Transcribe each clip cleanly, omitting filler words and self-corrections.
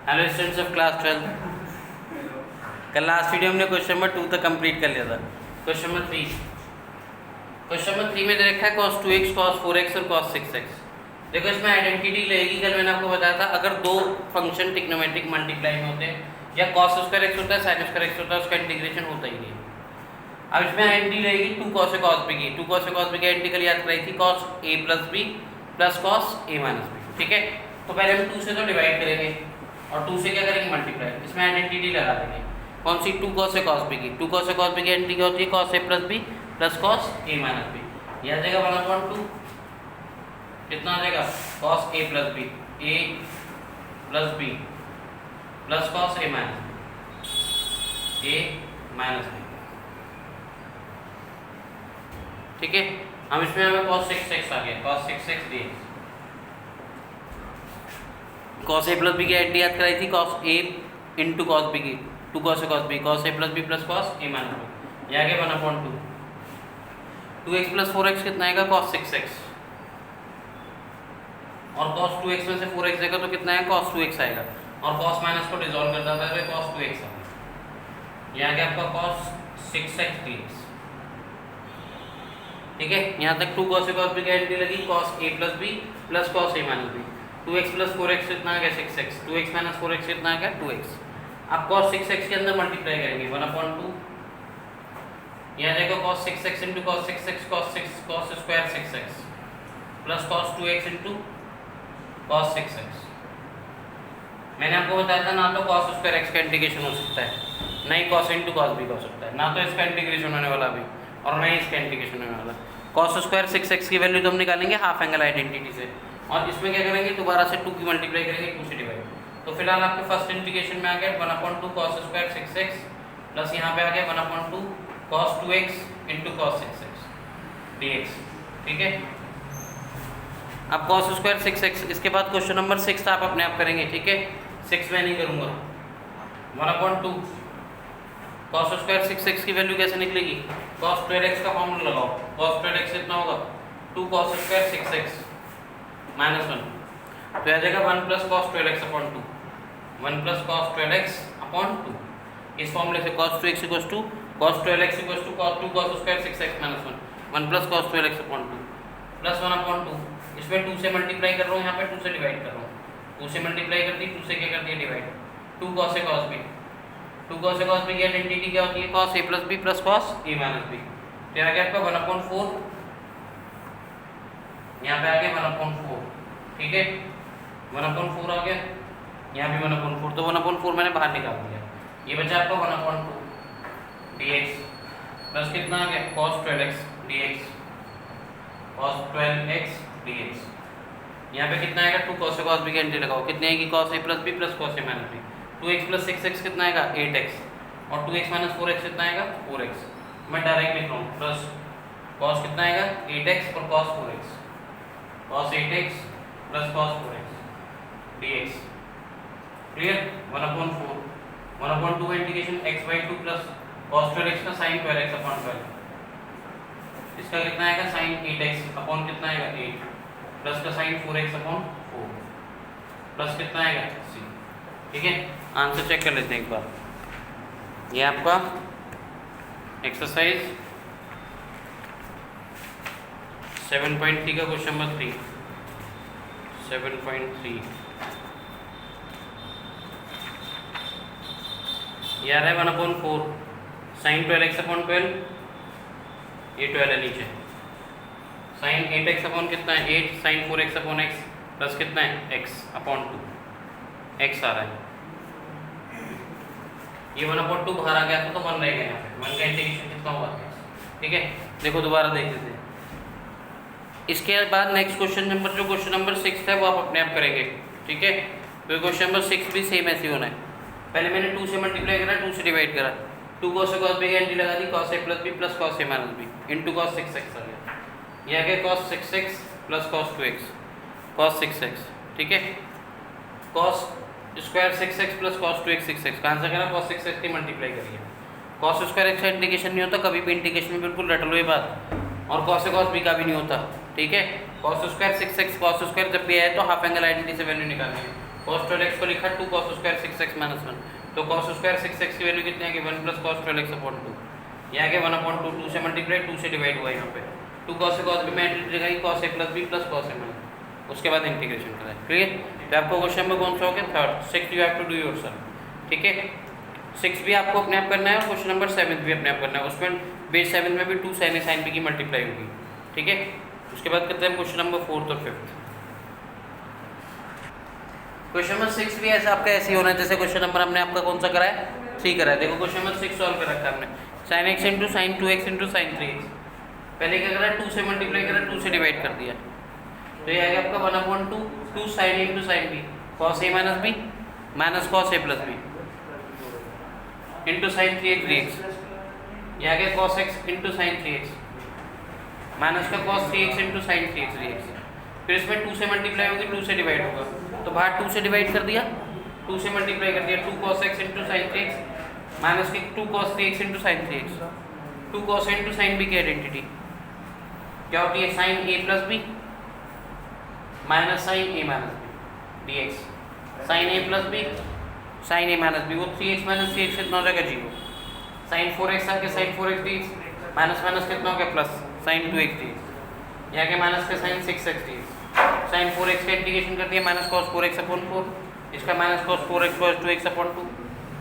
Hello students of class 12। कल last video हमने question number 2 तक कंप्लीट कर लिया था। क्वेश्चन नंबर 3 में दे रखा है cos 2x cos 4x और cos 6x। देखो इसमें आइडेंटिटी लगेगी। कल मैंने आपको बताया था अगर दो फंक्शन ट्रिग्नोमेट्रिक मल्टीप्लाई में होते हैं या cos स्क्वायर x होता है sin स्क्वायर x होता है, उसका इंटीग्रेशन होता ही नहीं। अब इसमें आइडेंटिटी लगेगी 2 cos a cos b की। 2 cos a cos b की आइडेंटिटी कल याद कराई थी cos a plus b plus cos a minus b। ठीक है, तो पहले हम 2 से तो डिवाइड करेंगे और 2 से क्या करेंगे मल्टीप्लाई। इसमें आइडेंटिटी लगा देंगे कौन सी 2 cos a cos b की। 2 cos a cos b की आइडेंटिटी क्या होती है cos a plus b plus cos a minus b। यह आ जाएगा 1/2 कितना आ जाएगा cos a plus b plus cos a minus b। ठीक है, हम इसमें हमें cos 6x आ गया cos 6x dx। cos a plus b की आइडेंटिटी याद कराई थी cos a into cos b की। 2 cos a cos b cos a plus b plus cos a minus b। ये आ गया 1/2। 2x plus 4x कितना आएगा cos 6x और cos 2x में से 4x जाएगा तो कितना है cos 2x आएगा और cos माइनस को डिसॉल्व कर देता है तो cos 2x आएगा। ये आ गया आपका cos 6x dx। ठीक है, यहाँ तक 2 cos a cos b की आइडेंटिटी लगी cos a plus b plus cos a minus b। 2x plus 4x कितना आ गया 6x। 2x minus 4x कितना आ गया 2x। अब cos 6x के अंदर मल्टीप्लाई करेंगे 1/2। ये आ जाएगा cos 6x into cos 6x cos square 6x plus cos 2x into cos 6x। मैंने आपको बताया था ना तो cos square x का इंटीग्रेशन हो सकता है, ना ही cos into cos b का हो सकता है। ना तो इसका इंटीग्रेशन होने वाला अभी और ना ही इसका इंटीग्रेशन होने वाला। cos स्क्वायर 6x की वैल्यू तो हम निकालेंगे हाफ एंगल आइडेंटिटी से और इसमें क्या करेंगे दोबारा से 2 की मल्टीप्लाई करेंगे 2 से डिवाइड। तो फिलहाल आपके फर्स्ट इंटीग्रेशन में आ गया 1/2 cos स्क्वायर 6x प्लस यहाँ पे आ गया 1/2 cos 2x into cos 6x dx। ठीक है, अब cos स्क्वायर 6x इसके बाद क्वेश्चन नंबर 6 आप अपने आप करेंगे। ठीक है, 6 मैं नहीं करूँगा। 1/2 cos स्क्वायर 6x की वैल्यू कैसे निकलेगी cos 12x का फॉर्मूला लगाओ। cos 12x कितना होगा 2 cos स्क्वायर 6x माइनस 1 तो आ जाएगा 1 plus cos 12x upon 2। 1 plus cos 12x upon 2। इस फॉर्मूले से cos 2x equals to cos 12x equals to cos 2 cos square 6x minus 1 1 plus cos 12x upon 2 plus 1 upon 2। इसमें 2 से multiply कर रहा हूँ, यहाँ पे 2 से डिवाइड कर रहा हूँ। 2 से मल्टीप्लाई कर दी 2 से क्या कर दिया divide. 2 cos a cos b। 2 cos a cos b की आइडेंटिटी क्या होती है cos a plus b plus cos a minus b। तो आ गया आपका 1/4। यहाँ पे आ गया 1/4। ठीक है, 1/4 आ गया, यहाँ भी 1/4 तो 1/4 मैंने बाहर निकाल दिया। ये बचा आपका 1/2 dx प्लस कितना आ गया cos 12x dx cos 12x dx। यहाँ पे कितना आएगा 2 cos a cos b की एंट्री लगाओ कितनी आएगी cos a plus b plus cos a minus b। 2x plus 6x कितना आएगा 8x और 2x minus 4x कितना आएगा 4x। मैं डायरेक्ट लिख रहा हूँ प्लस cos कितना आएगा 8x और cos 4x cos 8x plus cos 4x dx। Clear 1/4 1/2 का integration x/2 plus cos 12x का sin 12x अपॉन 12। इसका कितना आएगा sin 8x अपॉन कितना आएगा 8 प्लस का sin 4x अपॉन 4 प्लस कितना आएगा c। ठीक है, आंसर चेक कर लेते हैं एक बार। ये आपका एक्सरसाइज 7.3 का क्वेश्चन नंबर 3 7.3 यार है 1/4 sin 12x अपॉन 12। ये 12 है नीचे sin 8x अपॉन कितना है 8 sin 4x upon x plus कितना है x अपॉन 2 x आ रहा है। ये 1/2 बाहर आ गया था तो 1 रह गया यहाँ पे। 1 का इंटीग्रेशन कितना हुआ। ठीक है, देखो दोबारा देख लेते हैं। इसके बाद नेक्स्ट क्वेश्चन नंबर जो क्वेश्चन नंबर 6 है वो आप अपने आप करेंगे। ठीक है, तो क्वेश्चन नंबर 6 भी सेम ऐसे होना है। पहले मैंने 2 से मल्टीप्लाई करा 2 से डिवाइड करा 2 cos a cos b की एंट्री लगा दी cos a plus b plus cos a minus b into cos 6x आ गया। ये आ गया cos 6x plus cos 2x cos 6x। ठीक है, cos square 6x plus cos 2x 6x का answer करा cos 6x की मल्टीप्लाई करिए। cos स्क्वायर x का इंटीग्रेशन नहीं होता कभी भी, इंटीग्रेशन में बिल्कुल रट लो ये बात। और cos a cos b का भी नहीं होता। ठीक है, cos square 6x cos square जब भी आए तो हाफ एंगल आइडेंटिटी से वैल्यू निकालनी है। cos 12x को लिखा 2 cos स्क्वायर 6x माइनस 1, तो cos स्क्वायर 6x की वैल्यू कितनी आ गई 1 प्लस cos 12x अपॉन 2, ये आ गया 1/2, 2 से मल्टीप्लाई 2 से डिवाइड हुआ यहाँ पे, 2 cos से cos b में एंट्री लगाई cos a plus b plus cos a minus, उसके बाद इंटीग्रेशन कराए। क्लियर? तो आपको क्वेश्चन में कौन सा हो गया third, 6 you have to do yourself. ठीक है, 6 भी आपको अपने आप करना है और क्वेश्चन नंबर 7 भी अपने आप करना है, उसमें बेस 7 में भी 2 sin a sin b की मल्टीप्लाई होगी। ठीक है, उसके बाद करते हैं क्वेश्चन नंबर 4 और 5। क्वेश्चन नंबर 6 भी ऐसा आपका ऐसे ही होना है जैसे क्वेश्चन नंबर हमने आपका कौन सा करा है 3 करा है। देखो क्वेश्चन नंबर 6 सॉल्व कर रखा है हमने, sin x into sign 2x into sine 3x, पहले क्या करा 2 से मल्टीप्लाई करा 2 से डिवाइड कर दिया, तो ये आ गया आपका 1/2 2 sin a into sine b cos a minus b minus cos a plus b into sine 3x dx, ये आ गया cos x into sine 3x minus का cos 3x into sine 3x dx, फिर इसमें 2 से मल्टीप्लाई होगी 2 से divide होगा, तो बाहर 2 से डिवाइड कर दिया 2 से मल्टीप्लाई कर दिया 2 cos x into sine 3x minus के 2 cos 3x into sine 3x, 2 cos a into sine b की आइडेंटिटी क्या होती है sine a plus b minus sine a minus b dx, sine a plus b sine a minus b, वो 3x minus 3x कितना हो जाएगा 0, sign 4x आके sign 4x dx minus minus कितना हो गया प्लस साइन 2x dx, यहाँ के माइनस के sign 6x dx, sign 4x का इंटीग्रेशन कर दिया माइनस cos 4x अपॉन 4, इसका minus cos 4x cos 2x upon 2।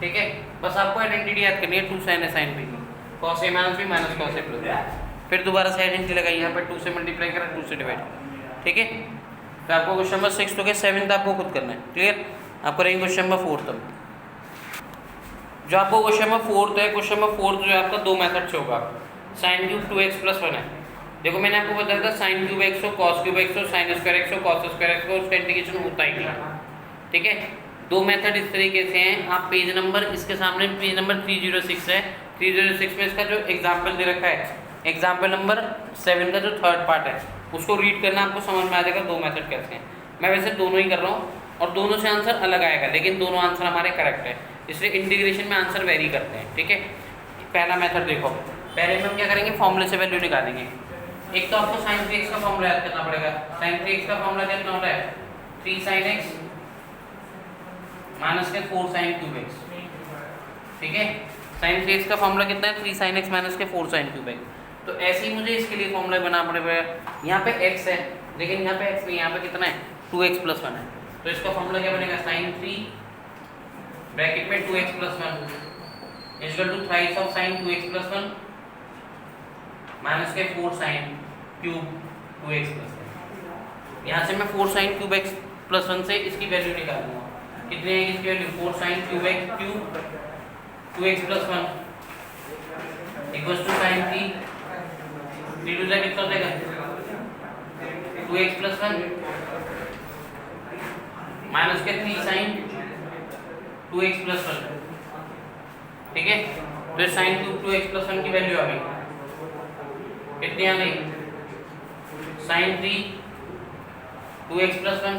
ठीक है, बस आपको आइडेंटिटी याद करनी है 2 sin a sin b की, cos a minus b minus cos a plus b, फिर दोबारा से आइडेंटिटी लगाई, यहाँ पर 2 से मल्टीप्लाई करा 2 से डिवाइड। ठीक है, तो आपको क्वेश्चन नंबर 6 तो क्या 7 आपको खुद करना है। क्लियर? आप करेंगे क्वेश्चन नंबर 4 तब, जो आपको क्वेश्चन नंबर 4 है, क्वेश्चन नंबर 4 जो है आपका 2 मेथड से होगा, साइन क्यूब 2x प्लस 1 है। देखो मैंने आपको बताया था साइन क्यूब x हो कॉस क्यूब x हो साइन स्क्वायर x हो कॉस स्क्वायर x हो, उसका इंटीग्रेशन होता ही नहीं। ठीक है, 2 मेथड इस तरीके से हैं, आप पेज नंबर इसके सामने पेज नंबर 306 है, 306 में इसका जो एग्जाम्पल दे रखा है, एग्जाम्पल नंबर 7 का जो थर्ड पार्ट है उसको रीड करना, आपको समझ में आ जाएगा 2 मेथड कैसे हैं। मैं वैसे दोनों ही कर रहा हूँ और दोनों से आंसर अलग आएगा, लेकिन दोनों आंसर हमारे करेक्ट है, इसलिए इंटीग्रेशन में आंसर वेरी करते हैं। ठीक है, पहला मेथड देखो, पहले में हम क्या करेंगे फॉर्मूले से वैल्यू निकालेंगे। एक तो आपको sin 3x का फॉर्मूला याद करना पड़ेगा, sin 3x का फॉर्मूला कितना होता है 3 sin x माइनस के 4 sin क्यूब x। ठीक है, sin 3x का फॉर्मूला कितना है 3 sin x माइनस के 4 sin क्यूब x, तो ऐसे ही मुझे इसके लिए फॉर्मूला बनाना पड़ेगा। यहाँ पे x है लेकिन यहाँ पे x नहीं, यहाँ पे कितना है 2x प्लस 1 है, तो इसका फॉर्मूला क्या बनेगा sin 3 ब्रैकेट में 2x plus 1 equal to thrice of sin 2x plus 1 minus के 4 sin क्यूब 2x प्लस 1। यहाँ से मैं 4 sin क्यूब x प्लस 1 से इसकी वैल्यू निकालूंगा, कितनी आएगी इसकी value 4 sin cube x cube 2x plus 1 equals to sin 3 3 two कितना हो जाएगा 2x प्लस 1 माइनस के 3 sin 2x प्लस 1। ठीक है, तो sin क्यूब 2x प्लस 1 की वैल्यू आ गई, कितनी आ गई sin 3 2x प्लस 1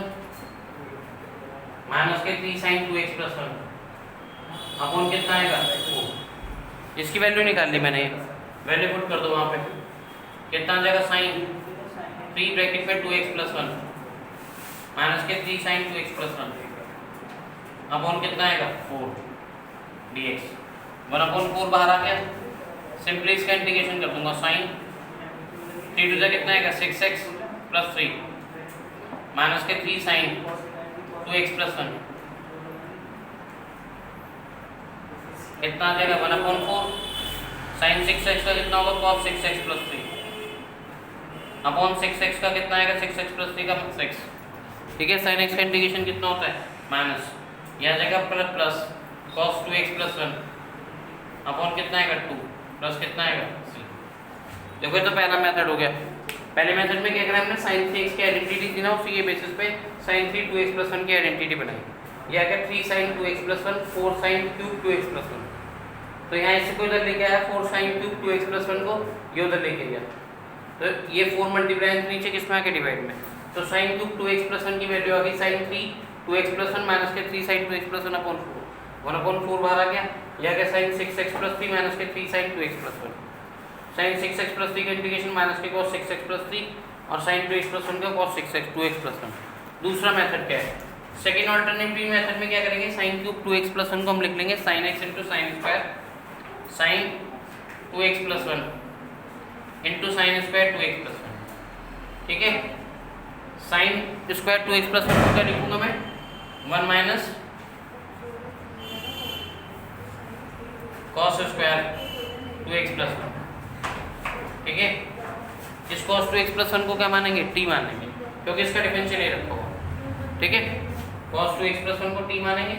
माइनस के 3 sin 2x प्लस 1 अपॉन कितना आएगा 4। इसकी वैल्यू निकाल ली मैंने, वैल्यू पुट कर दो वहाँ पे, कितना आ जाएगा sin 3 ब्रैकेट में 2x प्लस 1 माइनस के 3 sin 2x प्लस 1 अपॉन कितना आएगा 4 dx, 1/4 बाहर आ गया, सिंपली इसका इंटीग्रेशन कर दूंगा sin 3 टू कितना आएगा 6x प्लस 3 माइनस के 3 sin 2x प्लस 1 कितना आ जाएगा 1/4 sin 6x का कितना होगा cos 6x plus 3 upon 6x का कितना आएगा 6x प्लस 3 का 6। ठीक है, sin x का इंटीग्रेशन कितना होता है माइनस, यह आ जाएगा plus cos 2x plus 1 upon कितना आएगा 2 प्लस कितना आएगा 3। देखो ये तो पहला मेथड हो गया। पहले मेथड में क्या करा हमने sin 3x की आइडेंटिटी थी ना, उसी के बेसिस पे sin 3 2x प्लस 1 की आइडेंटिटी बनाई, यह क्या 3 sin 2x plus 1 4 sin cube 2x plus 1, तो यहाँ इससे कोई इधर लेके आया 4 sin क्यूब 2x प्लस 1 को ये उधर लेके गया, तो ये 4 मल्टीप्लाई नीचे किस में आके डिवाइड में, तो sin क्यूब 2x प्लस 1 की वैल्यू आ गई sin 3 2x प्लस 1 माइनस के 3 sin 2x प्लस 1 अपॉन 4 1/4 बाहर आ गया, यह क्या sin 6x प्लस 3 माइनस के 3 sin 2x plus 1 sin 6x plus 3 का इंटीग्रेशन माइनस के cos 6x प्लस 3 और sin 2x प्लस 1 का cos 6x 2x प्लस 1। दूसरा मेथड क्या है सेकेंड ऑल्टरनेटिव मेथड में क्या करेंगे, साइन क्यूब 2x प्लस 1 को हम लिख लेंगे sine x into sine square sine 2x plus 1 into sine square 2x plus 1। ठीक है, साइन स्क्वायर 2x प्लस 1 को क्या लिखूंगा मैं, 1 minus cos square 2x plus 1। ठीक है, इस कॉस 2x प्लस 1 को क्या मानेंगे, t मानेंगे, क्योंकि इसका डिफरेंशियल ये रखा होगा। ठीक है, cos 2x प्लस 1 को t मानेंगे,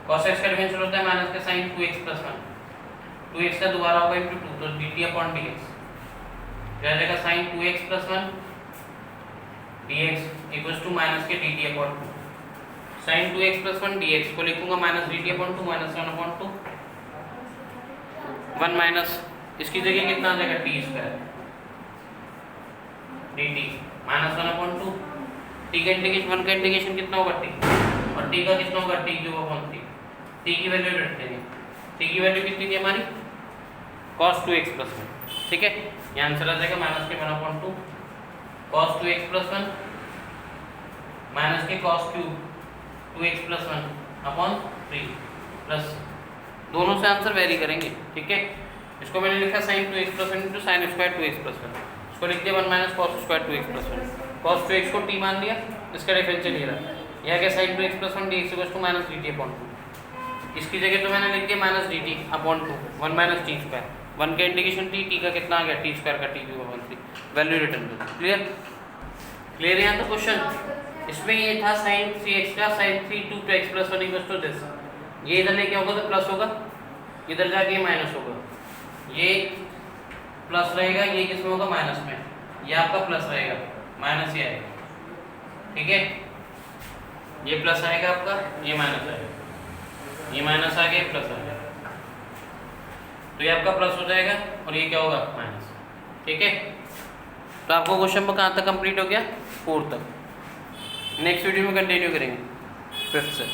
cos x का डिफरेंशियल होता है माइनस का साइन 2x प्लस 1, 2x का दोबारा होगा इंटू 2 तो dt अपॉन dx क्या जाएगा, sine 2x plus 1 dx equals to minus के dt upon 2, sine 2x plus 1 dx को लिखूंगा minus dt upon 2 minus 1 upon 2, 1 minus इसकी जगह कितना आ जाएगा t square dt minus 1 upon 2, t का इंटीग्रेशन 1 का इंटीग्रेशन कितना होगा t, और t का कितना होगा t क्यूब अपॉन 3, t की वैल्यू रखते हैं, t की वैल्यू कितनी थी हमारी cos 2x प्लस 1। ठीक है, ये आंसर आ जाएगा माइनस के 1 upon 2 cos 2x plus 1 minus के cos cube 2x plus 1 upon 3 plus, दोनों से आंसर वेरी करेंगे। ठीक है, इसको मैंने लिखा sine 2x plus 1 into sine square 2x plus 1, इसको लिख दिया 1 minus cos square 2x plus 1, cos 2x को t मान लिया, इसका डिफरेंशियल ये रहा, यह क्या sine 2x plus 1 dx equals to minus dt upon 2, इसकी जगह तो मैंने लिख दिया minus dt upon 2 1 minus t square, 1 का इंटीग्रेशन t का कितना आ गया t स्क्वायर का t cube upon 3, value return कर दो। क्लियर क्लियर यहाँ तो क्वेश्चन इसमें ये था साइन 3x का sine 3 2x plus 1 equals to this, ये इधर लेके होगा तो प्लस होगा, इधर जाके ये माइनस होगा, ये प्लस रहेगा, ये किसमें होगा माइनस में, ये आपका प्लस रहेगा माइनस ये आएगा। ठीक है, ये प्लस आएगा आपका, ये माइनस आएगा, ये माइनस आ गया प्लस आ गया, तो ये आपका प्लस हो जाएगा और ये क्या होगा माइनस। ठीक है, तो आपको क्वेश्चन पर कहाँ तक कंप्लीट हो गया, 4 तक। नेक्स्ट वीडियो में कंटिन्यू करेंगे 5th से।